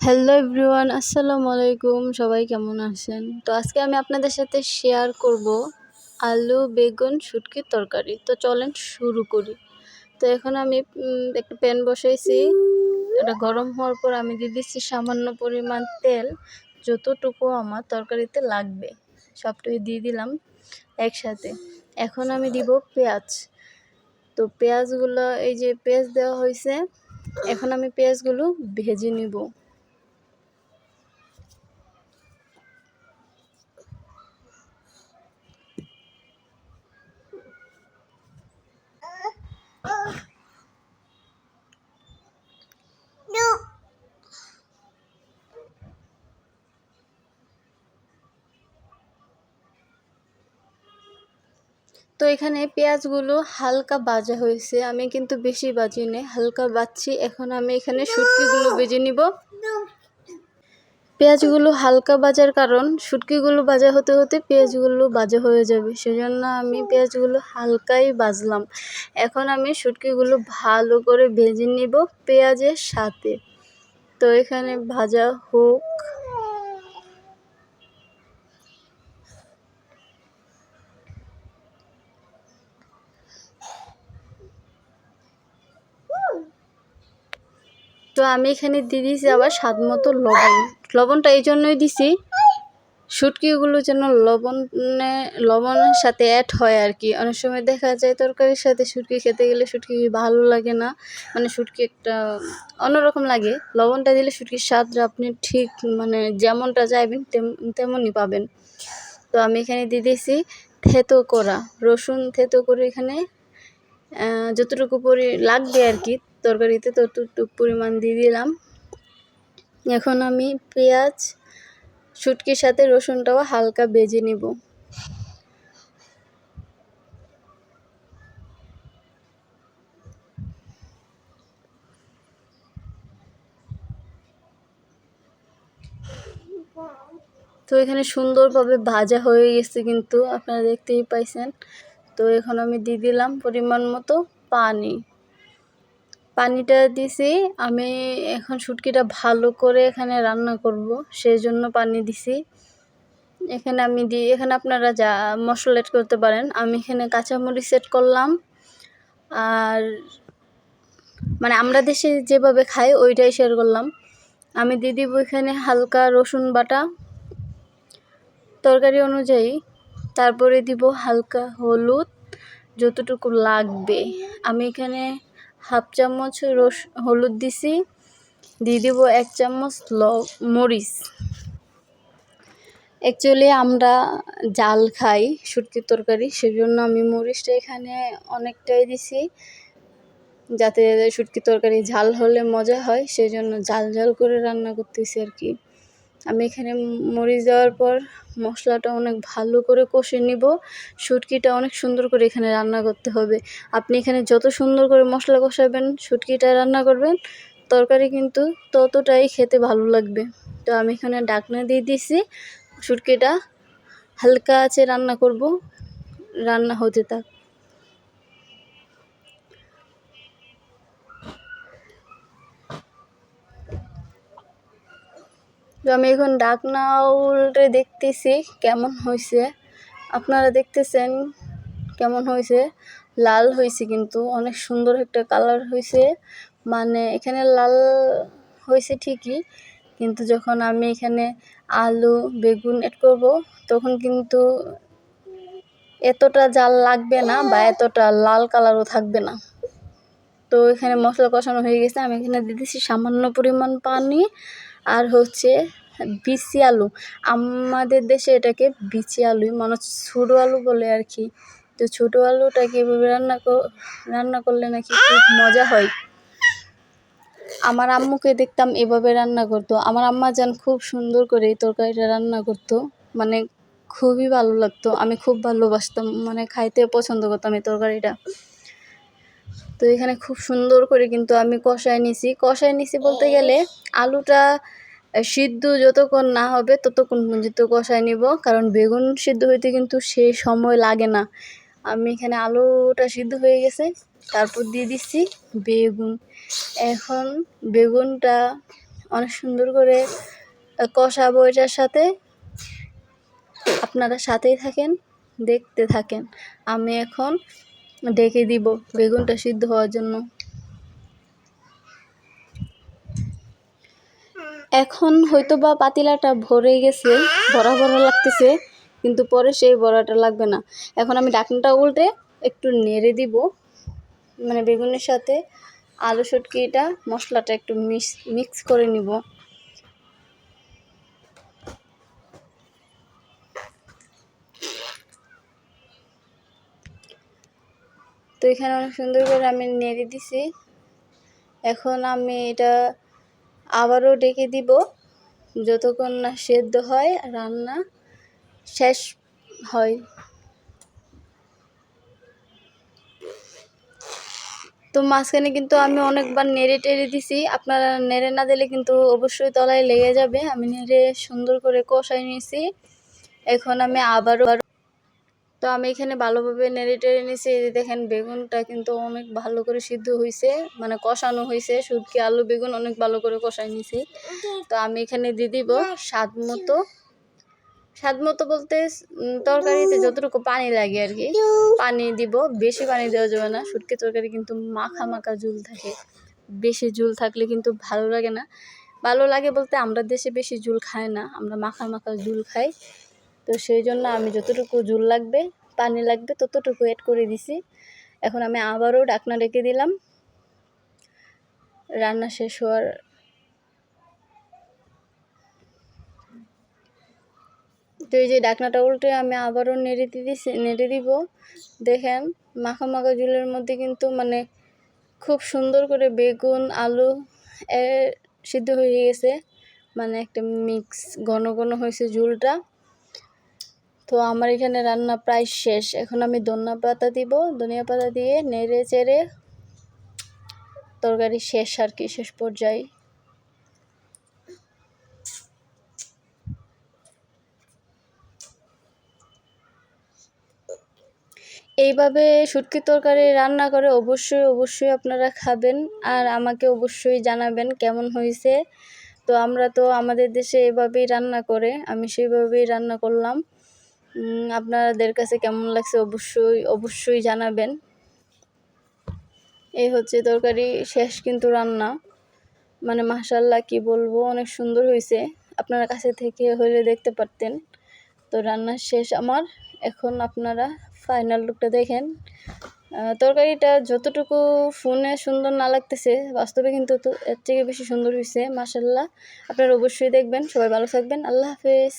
Hello everyone, আসসালামু আলাইকুম। সবাই কেমন আছেন? তো আজকে আমি আপনাদের সাথে শেয়ার করব আলু বেগুন শুটকির তরকারি। তো চলেন শুরু করি। তো এখন আমি একটা প্যান বসাইছি। এটা গরম হওয়ার পর আমি দিয়ে দিচ্ছি সামান্য পরিমাণ তেল, যতটুকু আমার তরকারিতে লাগবে সবটাই দিয়ে দিলাম একসাথে। এখন আমি দিব পেঁয়াজ। তো পেঁয়াজগুলো, এই যে পেঁয়াজ দেওয়া হয়েছে, এখন আমি পেঁয়াজগুলো ভেজে নিব। তো এখানে পেঁয়াজগুলো হালকা ভাজা হয়েছে, আমি কিন্তু বেশি ভাজি নেই, হালকা ভাজছি। এখন আমি এখানে শুটকিগুলো ভেজে নিব। পেঁয়াজগুলো হালকা ভাজার কারণ শুটকিগুলো ভাজা হতে হতে পেঁয়াজগুলো ভাজা হয়ে যাবে, সেজন্য আমি পেঁয়াজগুলো হালকাই ভাজলাম। এখন আমি শুটকিগুলো ভালো করে ভেজে নিব পেঁয়াজের সাথে। তো এখানে ভাজা হোক। তো আমি এখানে দিয়ে দিয়েছি আবার স্বাদ মতো লবণ। লবণটা এই জন্যই দিছি, শুটকিগুলো যেন লবণের সাথে অ্যাড হয় আর কি। অনেক সময় দেখা যায় তরকারির সাথে শুটকি খেতে গেলে শুটকি ভালো লাগে না, মানে শুটকি একটা অন্যরকম লাগে। লবণটা দিলে শুটকির স্বাদটা আপনি ঠিক মানে যেমনটা চাইবেন তেমনই পাবেন। তো আমি এখানে দিয়ে দিয়েছি থেতো করা রসুন, থেতো করে এখানে যতটুকু লাগবে আর কি তরকারিতে ততটুকু পরিমাণ দিয়ে দিলাম। এখন আমি পেঁয়াজ শুটকির সাথে রসুনটাও হালকা ভেজে নিব। তো এখানে সুন্দরভাবে ভাজা হয়ে গেছে, কিন্তু আপনারা দেখতেই পাইছেন। তো এখন আমি দিয়ে দিলাম পরিমাণ মতো পানি। পানিটা দিছি আমি এখন শুটকিটা ভালো করে এখানে রান্না করব, সেই জন্য পানি দিছি। এখানে এখানে আপনারা যা মশলা এড করতে পারেন। আমি এখানে কাঁচামরিচ সেট করলাম, আর মানে আমরা দেশে যেভাবে খাই ওইটাই শেয়ার করলাম। আমি দিয়ে দিব এখানে হালকা রসুন বাটা তরকারি অনুযায়ী, তারপরে দিব হালকা হলুদ যতটুকু লাগবে। আমি এখানে হাফ চামচ হলুদ দিছি, দিয়ে দিব 1 চামচ মরিচ। অ্যাকচুয়ালি আমরা জাল খাই শুটকির তরকারি, সেজন্য আমি মরিচটা এখানে অনেকটাই দিছি, যাতে শুটকির তরকারি ঝাল হলে মজা হয়, সেই জন্য ঝাল ঝাল করে রান্না করতেছি আর কি। আমি এখানে মরিচ দেওয়ার পর মশলাটা অনেক ভালো করে কষে নিব। শুটকিটা অনেক সুন্দর করে এখানে রান্না করতে হবে। আপনি এখানে যত সুন্দর করে মশলা কষাবেন, শুটকিটা রান্না করবেন, তরকারি কিন্তু ততটাই খেতে ভালো লাগবে। তো আমি এখানে ঢাকনা দিয়ে দিছি, শুটকিটা হালকা আছে রান্না করব, রান্না হতে থাক। তো আমি এখন ঢাকনা উল্টে দেখতেছি কেমন হয়েছে। আপনারা দেখতেছেন কেমন হয়েছে, লাল হয়েছে, কিন্তু অনেক সুন্দর একটা কালার হয়েছে। মানে এখানে লাল হয়েছে ঠিকই, কিন্তু যখন আমি এখানে আলু বেগুন এড করব তখন কিন্তু এতটা জাল লাগবে না বা এতটা লাল কালারও থাকবে না। তো এখানে মশলা কষানো হয়ে গেছে, আমি এখানে দিয়ে দিচ্ছি সামান্য পরিমাণ পানি। আর হচ্ছে বিচি আলু, আমাদের দেশে এটাকে বিচি আলুই মানে ছোটো আলু বলে আর কি। তো ছোটো আলুটাকে এভাবে রান্না করলে নাকি খুব মজা হয়। আমার আম্মুকে দেখতাম এভাবে রান্না করতো, আমার আম্মা জান খুব সুন্দর করে এই তরকারিটা রান্না করতো, মানে খুবই ভালো লাগতো, আমি খুব ভালোবাসতাম, মানে খাইতে পছন্দ করতাম এই তরকারিটা। তো এখানে খুব সুন্দর করে কিন্তু আমি কষায় নিছি বলতে গেলে আলুটা সিদ্ধ যতক্ষণ না হবে ততক্ষণ পর্যন্ত কষায় নিব, কারণ বেগুন সিদ্ধ হইতে কিন্তু সেই সময় লাগে না। আমি এখানে আলুটা সিদ্ধ হয়ে গেছে, তারপর দিয়ে দিচ্ছি বেগুন। এখন বেগুনটা অনেক সুন্দর করে কষাবো এটার সাথে। আপনারা সাথেই থাকেন, দেখতে থাকেন। আমি এখন ঢেকে দিব বেগুনটা সিদ্ধ হওয়ার জন্য। এখন হয়তো বা পাতিলাটা ভরে গেছে, ভরা ভরা লাগতেছে, কিন্তু পরে সেই ভরাটা লাগবে না। এখন আমি ঢাকনাটা উল্টে একটু নেড়ে দিব, মানে বেগুনের সাথে আলু শুটকিটা মশলাটা একটু মিক্স করে নিব। তো এখানে অনেক সুন্দর করে আমি নেড়ে দিছি। এখন আমি এটা আবারও ঢেকে দিব যতক্ষণ না সেদ্ধ হয়, রান্না শেষ হয়। তো মাঝখানে কিন্তু আমি অনেকবার নেড়ে টেড়ে দিছি, আপনারা নেড়ে না দিলে কিন্তু অবশ্যই তলায় লেগে যাবে। আমি নেড়ে সুন্দর করে কষাই নিয়েছি। এখন আমি আবারও তো আমি এখানে ভালোভাবে নেড়ে টেড়ে নিয়েছি। এই যে দেখেন বেগুনটা কিন্তু অনেক ভালো করে সিদ্ধ হয়েছে, মানে কষানো হয়েছে। শুটকি আলু বেগুন অনেক ভালো করে কষাই নিয়েছি। তো আমি এখানে দিয়ে দিব স্বাদ মতো বলতে তরকারিতে যতটুকু পানি লাগে আর কি পানি দিব। বেশি পানি দেওয়া যাবে না, শুটকি তরকারি কিন্তু মাখা মাখা ঝুল থাকে। বেশি ঝুল থাকলে কিন্তু ভালো লাগে না। ভালো লাগে বলতে আমরা দেশে বেশি ঝুল খাই না, আমরা মাখা মাখা ঝুল খাই। তো সেই জন্য আমি যতটুকু ঝুল লাগবে, পানি লাগবে ততটুকু অ্যাড করে দিছি। এখন আমি আবারও ঢাকনা রেখে দিলাম রান্না শেষ হওয়ার। তো এই যে ঢাকনাটা উল্টে আমি আবারও নেড়ে দিব। দেখেন মাখা মাখা ঝুলের মধ্যে কিন্তু মানে খুব সুন্দর করে বেগুন আলু সিদ্ধ হয়ে গেছে, মানে একটা মিক্স ঘন ঘন হয়েছে ঝুলটা। তো আমার এখানে রান্না প্রায় শেষ। এখন আমি ধনিয়া পাতা দিব, ধনিয়া পাতা দিয়ে নেড়ে চেড়ে তরকারি শেষ আর কি, শেষ পর্যায়ে। এইভাবে শুটকির তরকারি রান্না করে অবশ্যই আপনারা খাবেন, আর আমাকে অবশ্যই জানাবেন কেমন হয়েছে। তো আমরা তো আমাদের দেশে এভাবেই রান্না করে, আমি সেইভাবেই রান্না করলাম। আপনাদের কাছে কেমন লাগছে অবশ্যই জানাবেন। এই হচ্ছে তরকারি শেষ কিন্তু রান্না, মানে মাশাআল্লাহ কি বলবো, অনেক সুন্দর হয়েছে। আপনারা কাছে থেকে হলে দেখতে পারতেন। তো রান্না শেষ আমার। এখন আপনারা ফাইনাল লুকটা দেখেন। তরকারিটা যতটুকু ফোনে সুন্দর না লাগতেছে, বাস্তবে কিন্তু এর থেকে বেশি সুন্দর হয়েছে মাশাআল্লাহ। আপনারা অবশ্যই দেখবেন। সবাই ভালো থাকবেন। আল্লাহ হাফেজ।